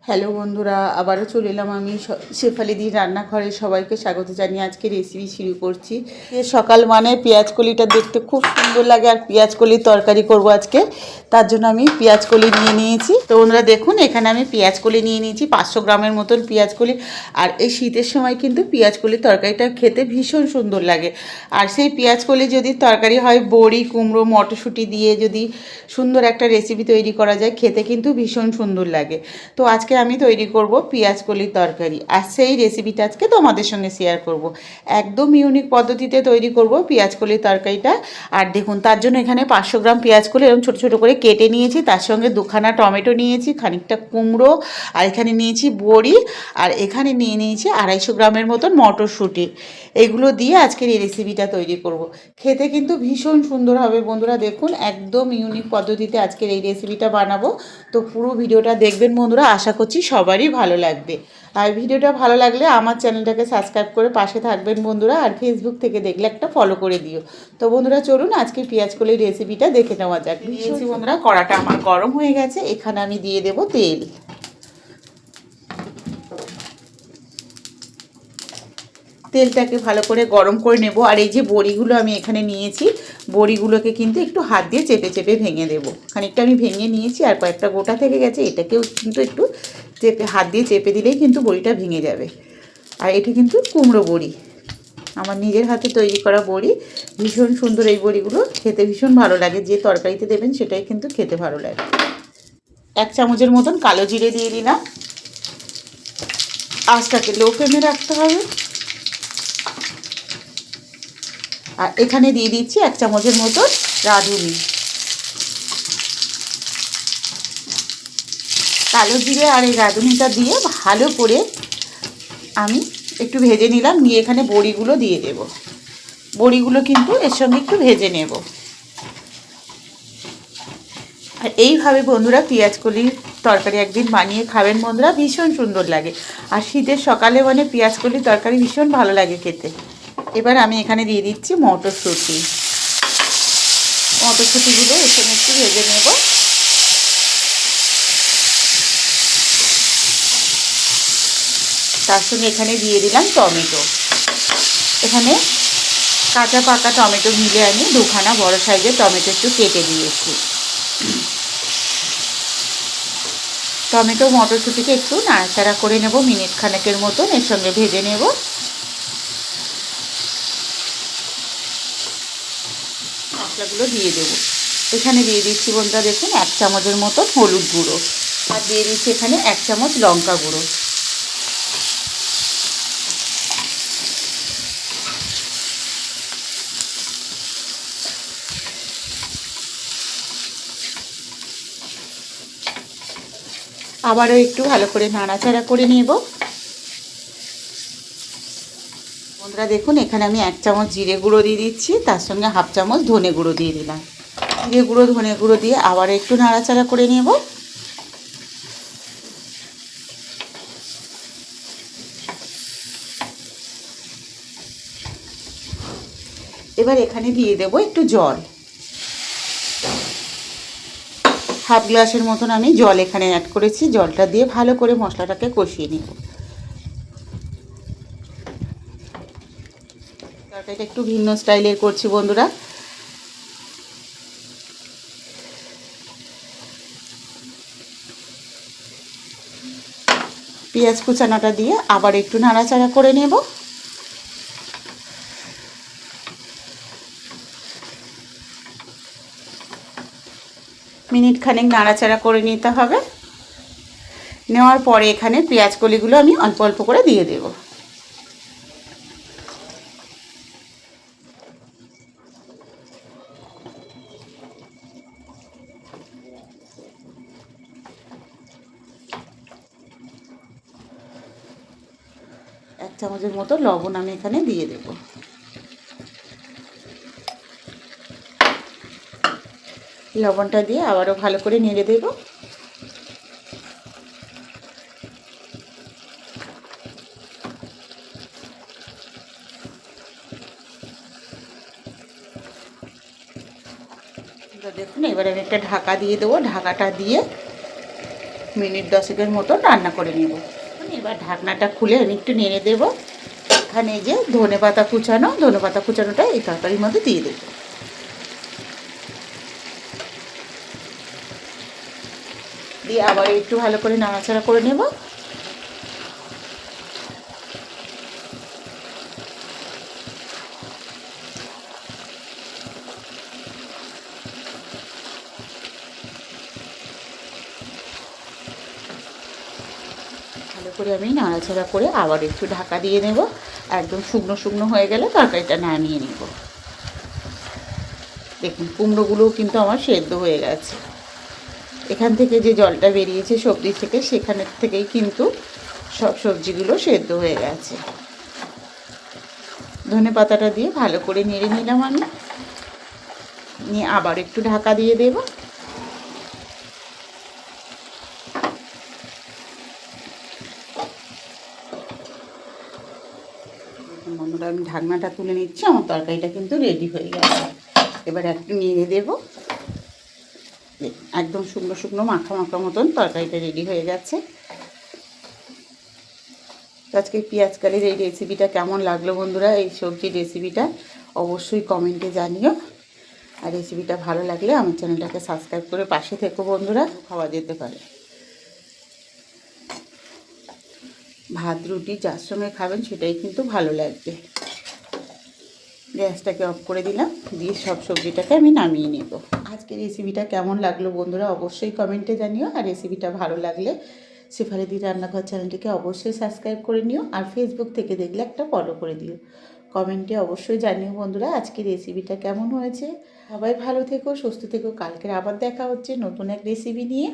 Hello বন্ধুরা, আবারও চলে এলাম আমি শেফালিদির রান্নাঘরে। সবাইকে স্বাগত জানিয়ে আজকে রেসিপি শুরু করছি। সকাল মানে পেঁয়াজ কলিটা দেখতে খুব সুন্দর লাগে, আর পেঁয়াজ কলির তরকারি করব আজকে। তার জন্য আমি পেঁয়াজ কলি নিয়ে নিয়েছি। তো বন্ধুরা দেখুন, এখানে আমি পেঁয়াজ কলি নিয়ে নিয়েছি 500 গ্রামের মতন পেঁয়াজ কলি। আর এই শীতের সময় কিন্তু পেঁয়াজ কলির তরকারিটা খেতে ভীষণ সুন্দর লাগে। আর সেই পেঁয়াজ কলি যদি তরকারি হয় বড়ি, কুমড়ো, মটরশুঁটি দিয়ে যদি সুন্দর একটা রেসিপি তৈরি করা যায়, খেতে কিন্তু ভীষণ সুন্দর লাগে। তো আজকে আমি তৈরি করব পেঁয়াজ কলির তরকারি, আর সেই রেসিপিটা আজকে তোমাদের সঙ্গে শেয়ার করব। একদম ইউনিক পদ্ধতিতে তৈরি করব পেঁয়াজ কলির তরকারিটা। আর দেখুন, তার জন্য এখানে 500 গ্রাম পেঁয়াজ কলি এরকম ছোটো ছোটো করে কেটে নিয়েছি। তার সঙ্গে দুখানা টমেটো নিয়েছি, খানিকটা কুমড়ো, আর এখানে নিয়েছি বড়ি, আর এখানে নিয়ে নিয়েছি 250 গ্রামের মতন মটরশুঁটি। এগুলো দিয়ে আজকের এই রেসিপিটা তৈরি করব। খেতে কিন্তু ভীষণ সুন্দর হবে বন্ধুরা। দেখুন, একদম ইউনিক পদ্ধতিতে আজকের এই রেসিপিটা বানাবো। তো পুরো ভিডিওটা দেখবেন বন্ধুরা, আশা করছি সবারই ভালো লাগবে। আর ভিডিওটা ভালো লাগলে আমার চ্যানেলটাকে সাবস্ক্রাইব করে পাশে থাকবেন বন্ধুরা। আর ফেসবুক থেকে দেখলে একটা ফলো করে দিও। তো বন্ধুরা চলুন আজকে পেঁয়াজ কলির রেসিপিটা দেখে নেওয়া যাক। দিয়েছি বন্ধুরা, কড়াটা আমার গরম হয়ে গেছে। এখানে আমি দিয়ে দেব তেল। তেলটাকে ভালো করে গরম করে নেব। আর এই যে বড়িগুলো আমি এখানে নিয়েছি, বড়িগুলোকে কিন্তু একটু হাত দিয়ে চেপে চেপে ভেঙে দেবো। খানিকটা আমি ভেঙে নিয়েছি, আর কয়েকটা গোটা থেকে গেছে, এটাকেও কিন্তু একটু চেপে হাত দিয়ে চেপে দিলেই কিন্তু বড়িটা ভেঙে যাবে। আর এটা কিন্তু কুমড়ো বড়ি, আমার নিজের হাতে তৈরি করা বড়ি। ভীষণ সুন্দর এই বড়িগুলো, খেতে ভীষণ ভালো লাগে। যে তরকারিতে দেবেন সেটাই কিন্তু খেতে ভালো লাগে। 1 চামচের মতন কালো জিরে দিয়ে দিলাম। আঁচটাকে লো ফ্লেমে রাখতে হবে। আর এখানে দিয়ে দিচ্ছি 1 চামচের মতো রাঁধুনি। কালো জিরে আর এই রাঁধুনিটা দিয়ে ভালো করে আমি একটু ভেজে নিলাম। নিয়ে এখানে বড়িগুলো দিয়ে দেব। বড়িগুলো কিন্তু এর সঙ্গে একটু ভেজে নেব। আর এইভাবে বন্ধুরা পেঁয়াজ কলির তরকারি একদিন বানিয়ে খাবেন বন্ধুরা, ভীষণ সুন্দর লাগে। আর শীতের সকালে মানে পেঁয়াজ কলির তরকারি ভীষণ ভালো লাগে খেতে। এবার আমি এখানে দিয়ে দিচ্ছি মটরশুঁটি। মটরশুঁটিগুলো এর সঙ্গে একটু ভেজে নেব। তার সঙ্গে এখানে দিয়ে দিলাম টমেটো। এখানে কাঁচা পাকা টমেটো মিলে আমি দুখানা বড় সাইজের টমেটো একটু কেটে দিয়েছি। টমেটো মটরশুঁটিকে একটু নাড়াচাড়া করে নেব, মিনিট খানেকের মতন এর সঙ্গে ভেজে নেব। মশলাগুলো দিয়ে দেবো। এখানে দিয়ে দিচ্ছি বন্ধুরা দেখুন 1 চামচের মতন হলুদ গুঁড়ো, আর দিয়ে দিচ্ছি এখানে 1 চামচ লঙ্কা গুঁড়ো। আবারও একটু ভালো করে নাড়াচাড়া করে নেব। বন্ধুরা দেখুন, এখানে আমি 1 চামচ জিরে গুঁড়ো দিয়ে দিচ্ছি, তার সঙ্গে 1/2 চামচ ধনে গুঁড়ো দিয়ে দিলাম। জিরে গুঁড়ো ধনে গুঁড়ো দিয়ে আবার একটু নাড়াচাড়া করে নেব। এবার এখানে দিয়ে দেব একটু জল। 1/2 গ্লাসের মতন আমি জল এখানে অ্যাড করেছি। জলটা দিয়ে ভালো করে মশলাটাকে কষিয়ে নেব। তরকারিটা একটু ভিন্ন স্টাইলের করছি বন্ধুরা। পেঁয়াজ কুচানোটা দিয়ে আবার একটু নাড়াচাড়া করে নেব। মিনিট খানেক নাড়াচাড়া করে নিতে হবে। নেওয়ার পরে এখানে পেঁয়াজ কলিগুলো আমি অল্প অল্প করে দিয়ে দেব। এক চামচের মতো লবণ আমি এখানে দিয়ে দেব। লবণটা দিয়ে আবারও ভালো করে নেড়ে দেব। দেখুন, এবার আমি একটা ঢাকা দিয়ে দেবো। ঢাকাটা দিয়ে মিনিট 10 মতো রান্না করে নেব। এবার ঢাকনাটা খুলে আমি একটু নেড়ে দেবো। এখানে এই যে ধনেপাতা কুচানোটা এই তরকারির মধ্যে দিয়ে দেবো। দিয়ে আবার একটু ভালো করে নাড়াচাড়া করে নেব। ভালো করে আমি নাড়াচাড়া করে আবার একটু ঢাকা দিয়ে নেব। একদম শুকনো শুকনো হয়ে গেলে তরকারিটা নামিয়ে নেব। দেখুন কুমড়োগুলোও কিন্তু আমার সেদ্ধ হয়ে গেছে। এখান থেকে যে জলটা বেরিয়েছে সবজি থেকে, সেখানের থেকেই কিন্তু সব সবজিগুলো সেদ্ধ হয়ে গেছে। ধনেপাতাটা দিয়ে ভালো করে নেড়ে নিলাম আমি, নিয়ে আবার একটু ঢাকা দিয়ে দেব। বন্ধুরা আমি ঢাকনাটা তুলে নিচ্ছি, আমার তরকারিটা কিন্তু রেডি হয়ে গেছে। এবার একটু নেড়ে দেব। একদম শুকনো শুকনো মাখা মাখা মতন তরকারিটা রেডি হয়ে গেছে। তো আজকে পেঁয়াজ কালির এই রেসিপিটা কেমন লাগলো বন্ধুরা, এই সবজির রেসিপিটা অবশ্যই কমেন্টে জানিও। আর রেসিপিটা ভালো লাগলে আমার চ্যানেলটাকে সাবস্ক্রাইব করে পাশে থেকো বন্ধুরা। খাওয়া যেতে পারে ভাত রুটি যার সঙ্গে খাবেন সেটাই কিন্তু ভালো লাগবে। গ্যাসটাকে অফ করে দিলাম, দিয়ে সব সবজিটাকে আমি নামিয়ে নেব। আজকে রেসিপিটা কেমন লাগলো বন্ধুরা অবশ্যই কমেন্টে জানিও। আর রেসিপিটা ভালো লাগলে শেফালিদি রান্নাঘর চ্যানেলটিকে অবশ্যই সাবস্ক্রাইব করে নিও। আর ফেসবুক থেকে দেখলে একটা ফলো করে দিও। কমেন্টে অবশ্যই জানিও বন্ধুরা আজকে রেসিপিটা কেমন হয়েছে। সবাই ভালো থেকো, সুস্থ থেকো। কালকের আবার দেখা হচ্ছে নতুন এক রেসিপি নিয়ে।